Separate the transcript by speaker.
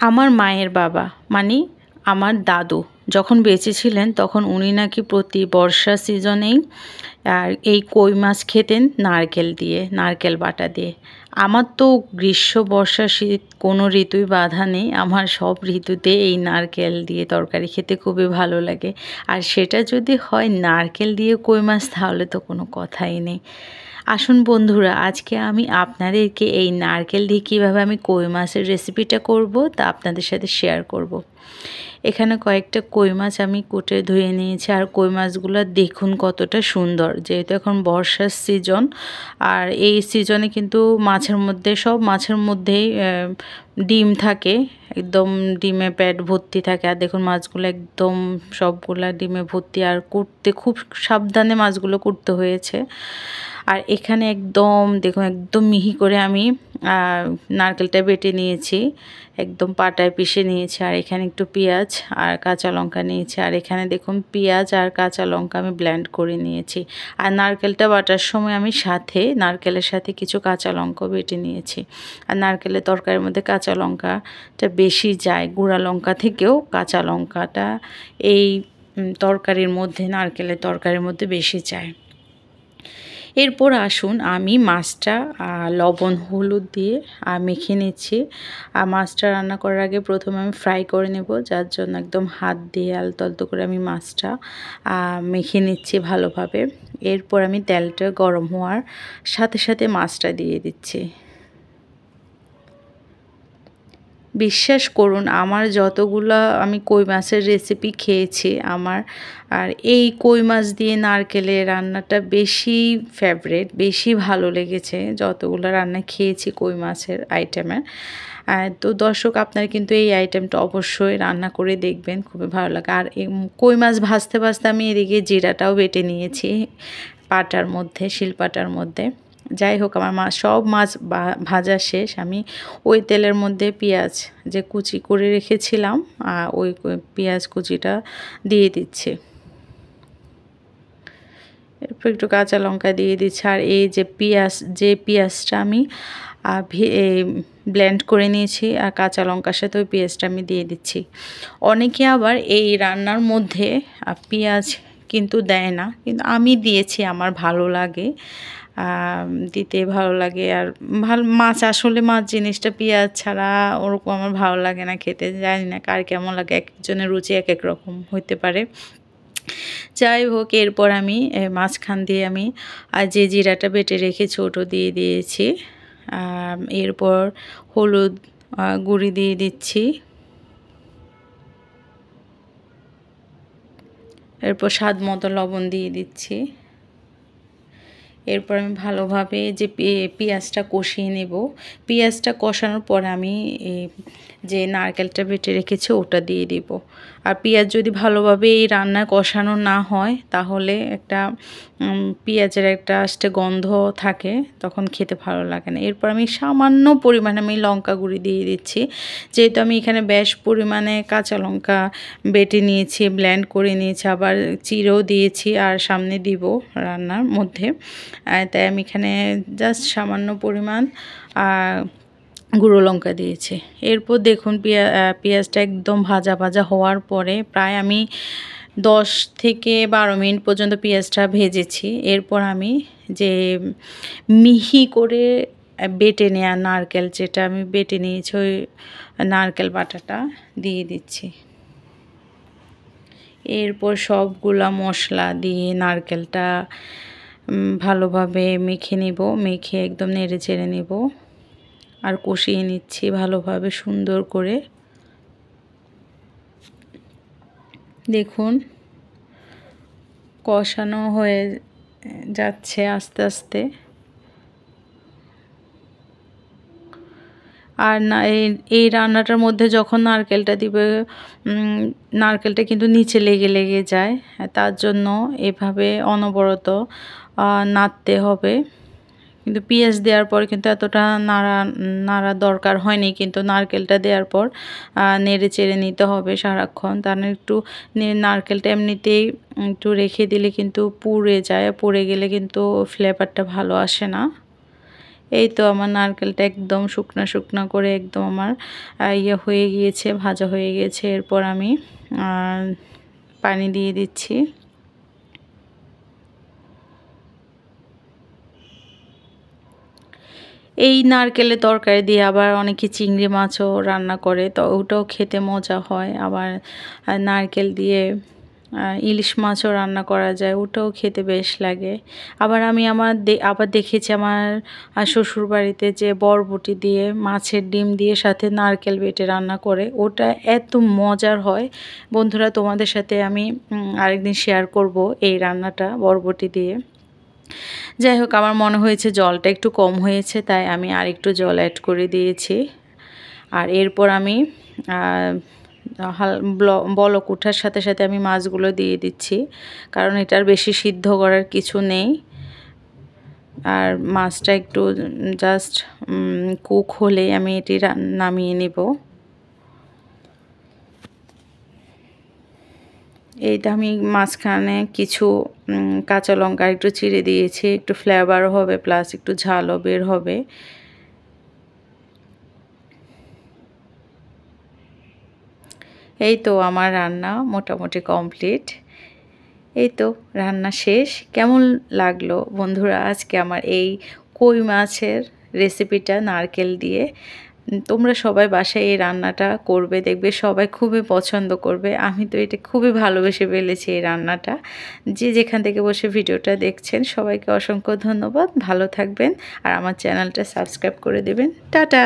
Speaker 1: আমার মায়ের বাবা মানে আমার দাদু যখন বেঁচে ছিলেন তখন উনি নাকি প্রতি বর্ষা সিজনেই আর এই কই মাছ খেতেন নারকেল দিয়ে, নারকেল বাটা দিয়ে। আমার তো গ্রীষ্ম বর্ষা শীত কোনো ঋতুই বাধা নেই, আমার সব ঋতুতে এই নারকেল দিয়ে তরকারি খেতে খুবই ভালো লাগে। আর সেটা যদি হয় নারকেল দিয়ে কই মাছ তাহলে তো কোনো কথাই নেই। আসুন বন্ধুরা, আজকে আমি আপনাদেরকে এই নারকেল দিয়ে কীভাবে আমি কই মাছের রেসিপিটা করব তা আপনাদের সাথে শেয়ার করব। এখানে কয়েকটা কই মাছ আমি কুটে ধুয়ে নিয়েছি, আর কই মাছগুলো দেখুন কতটা সুন্দর। যেহেতু এখন বর্ষার সিজন, আর এই সিজনে কিন্তু মাছের মধ্যে সব মাছের মধ্যেই ডিম থাকে, একদম ডিমে পেট ভর্তি থাকে। আর দেখুন মাছগুলো একদম সবগুলা ডিমে ভর্তি, আর কুটতে খুব সাবধানে মাছগুলো কুটতে হয়েছে। আর এখানে একদম দেখুন একদম মিহি করে আমি নারকেলটা বেটে নিয়েছি, একদম পাটায় পিষে নিয়েছি। আর এখানে একটু পেঁয়াজ আর কাঁচা লঙ্কা নিয়েছি, আর এখানে দেখুন পেঁয়াজ আর কাঁচা লঙ্কা আমি ব্লেন্ড করে নিয়েছি। আর নারকেলটা বাটার সময় আমি নারকেলের সাথে কিছু কাঁচা লঙ্কা বেটে নিয়েছি। আর নারকেলের তরকারির মধ্যে কাঁচা লঙ্কাটা বেশি যায়, গুঁড়া লঙ্কা থেকেও কাঁচা লঙ্কাটা এই তরকারির মধ্যে, নারকেলের তরকারির মধ্যে বেশি যায়। এরপর আসুন আমি মাছটা লবণ হলুদ দিয়ে মেখে নিচ্ছি। আর মাছটা রান্না করার আগে প্রথমে আমি ফ্রাই করে নেব, যার জন্য একদম হাত দিয়ে আলতো আলতো করে আমি মাছটা মেখে নিচ্ছি ভালোভাবে। এরপর আমি তেলটা গরম হওয়ার সাথে সাথে মাছটা দিয়ে দিচ্ছি। বিশ্বাস করুন আমার যতগুলো আমি কই মাছের রেসিপি খেয়েছি, আমার আর এই কই মাছ দিয়ে নারকেলের রান্নাটা বেশি ফেভারেট, বেশি ভালো লেগেছে যতগুলো রান্না খেয়েছি কই মাছের আইটেমের। তো দর্শক আপনারা কিন্তু এই আইটেমটা অবশ্যই রান্না করে দেখবেন, খুবই ভালো লাগে। আর কই মাছ ভাজতে ভাজতে আমি এদিকে জিরাটাও বেটে নিয়েছি পাটার মধ্যে, শিলপাটার মধ্যে। যাই হোক, আমার সব মাছ ভাজা শেষ। আমি ওই তেলের মধ্যে পেঁয়াজ যে কুচি করে রেখেছিলাম ওই পেঁয়াজ কুচিটা দিয়ে দিচ্ছি। এরপর একটু কাঁচা লঙ্কা দিয়ে দিচ্ছি। আর এই যে পেঁয়াজটা আমি ব্লেন্ড করে নিয়েছি আর কাঁচা লঙ্কার সাথে ওই পেঁয়াজটা আমি দিয়ে দিচ্ছি। অনেকে আবার এই রান্নার মধ্যে পেঁয়াজ কিন্তু দেয় না, কিন্তু আমি দিয়েছি, আমার ভালো লাগে, দিতে ভালো লাগে। আর আসলে মাছ জিনিসটা পেঁয়াজ ছাড়া ওরকম আমার ভালো লাগে না খেতে, জানি না কার কেমন লাগে, এক একজনের রুচি এক এক রকম হতে পারে। যাই হোক, এরপর আমি মাঝখান দিয়ে আমি যে জিরাটা বেটে রেখেছি ওটা দিয়ে দিয়েছি। এরপর হলুদ গুঁড়ি দিয়ে দিচ্ছি। এরপর স্বাদ মতো লবণ দিয়ে দিচ্ছি। এরপর আমি ভালোভাবে যে পেঁয়াজটা কষিয়ে নেব। পেঁয়াজটা কষানোর পর আমি যে নারকেলটা বেটে রেখেছি ওটা দিয়ে দিব। আর পেঁয়াজ যদি ভালোভাবে এই রান্নায় কষানো না হয় তাহলে একটা পেঁয়াজের একটা আস্তে গন্ধ থাকে, তখন খেতে ভালো লাগে না। এরপর আমি সামান্য পরিমাণে আমি লঙ্কা গুঁড়ি দিয়ে দিচ্ছি, যেহেতু আমি এখানে বেশ পরিমাণে কাঁচা লঙ্কা বেটে নিয়েছি, ব্লেন্ড করে নিয়েছি, আবার চিড়েও দিয়েছি আর সামনে দিব রান্নার মধ্যে। তাই আমি এখানে জাস্ট সামান্য পরিমাণ গুঁড়ো লঙ্কা দিয়েছি। এরপর দেখুন পেঁয়াজটা একদম ভাজা ভাজা হওয়ার পরে প্রায় আমি 10 থেকে 12 মিনিট পর্যন্ত পেঁয়াজটা ভেজেছি। এরপর আমি যে মিহি করে বেটে নেওয়া নারকেল, যেটা আমি বেটে নিয়েছি, ওই নারকেল বাটাটা দিয়ে দিচ্ছি। এরপর সবগুলা মশলা দিয়ে নারকেলটা ভালোভাবে মেখে নেব, মেখে একদম নেড়ে চেড়ে নেব আর কষিয়ে নিচ্ছি ভালোভাবে সুন্দর করে। দেখুন কষানো হয়ে যাচ্ছে আস্তে আস্তে। আর না এই রান্নাটার মধ্যে যখন নারকেলটা দিবে, নারকেলটা কিন্তু নিচে লেগে লেগে যায়, তার জন্য এভাবে অনবরত নাড়তে হবে। কিন্তু পেঁয়াজ দেওয়ার পর কিন্তু এতটা নাড়া দরকার হয়নি, কিন্তু নারকেলটা দেওয়ার পর নেড়ে চেড়ে নিতে হবে সারাক্ষণ। তার একটু নারকেলটা এমনিতেই একটু রেখে দিলে কিন্তু পুড়ে যায়, পুড়ে গেলে কিন্তু ফ্লেভারটা ভালো আসে না। এই তো আমার নারকেলটা একদম শুকনা শুকনা করে একদম আমার ইয়ে হয়ে গিয়েছে, ভাজা হয়ে গিয়েছে। এরপর আমি পানি দিয়ে দিচ্ছি। এই নারকেলের তরকারি দিয়ে আবার অনেকে চিংড়ি মাছও রান্না করে, তো ওটাও খেতে মজা হয়। আবার নারকেল দিয়ে ইলিশ মাছও রান্না করা যায়, ওটাও খেতে বেশ লাগে। আবার আমি আবার দেখেছি আমার শ্বশুরবাড়িতে যে বরবটি দিয়ে মাছের ডিম দিয়ে সাথে নারকেল বেটে রান্না করে, ওটা এত মজার হয়। বন্ধুরা, তোমাদের সাথে আমি আরেকদিন শেয়ার করব এই রান্নাটা বরবটি দিয়ে। যাই হোক, আমার মনে হয়েছে জলটা একটু কম হয়েছে, তাই আমি আরেকটু জল অ্যাড করে দিয়েছি। আর এরপর আমি বলক ওঠার সাথে সাথে আমি মাছগুলো দিয়ে দিচ্ছি, কারণ এটার বেশি সিদ্ধ করার কিছু নেই। আর মাছটা একটু জাস্ট কুক হলেই আমি এটি নামিয়ে নেব। এইটা আমি মাঝখানে কিছু কাঁচা লঙ্কা একটু চিড়ে দিয়েছি, একটু ফ্লেভারও হবে প্লাস একটু ঝালও বের হবে। এই তো আমার রান্না মোটামুটি কমপ্লিট। এই তো রান্না শেষ। কেমন লাগলো বন্ধুরা আজকে আমার এই কই মাছের রেসিপিটা নারকেল দিয়ে? তোমরা সবাই বাসায় এই রান্নাটা করবে, দেখবে সবাই খুবই পছন্দ করবে। আমি তো এটা খুবই ভালোবেসে ফেলেছি এই রান্নাটা। যে যেখান থেকে বসে ভিডিওটা দেখছেন সবাইকে অসংখ্য ধন্যবাদ। ভালো থাকবেন আর আমার চ্যানেলটা সাবস্ক্রাইব করে দেবেন। টাটা।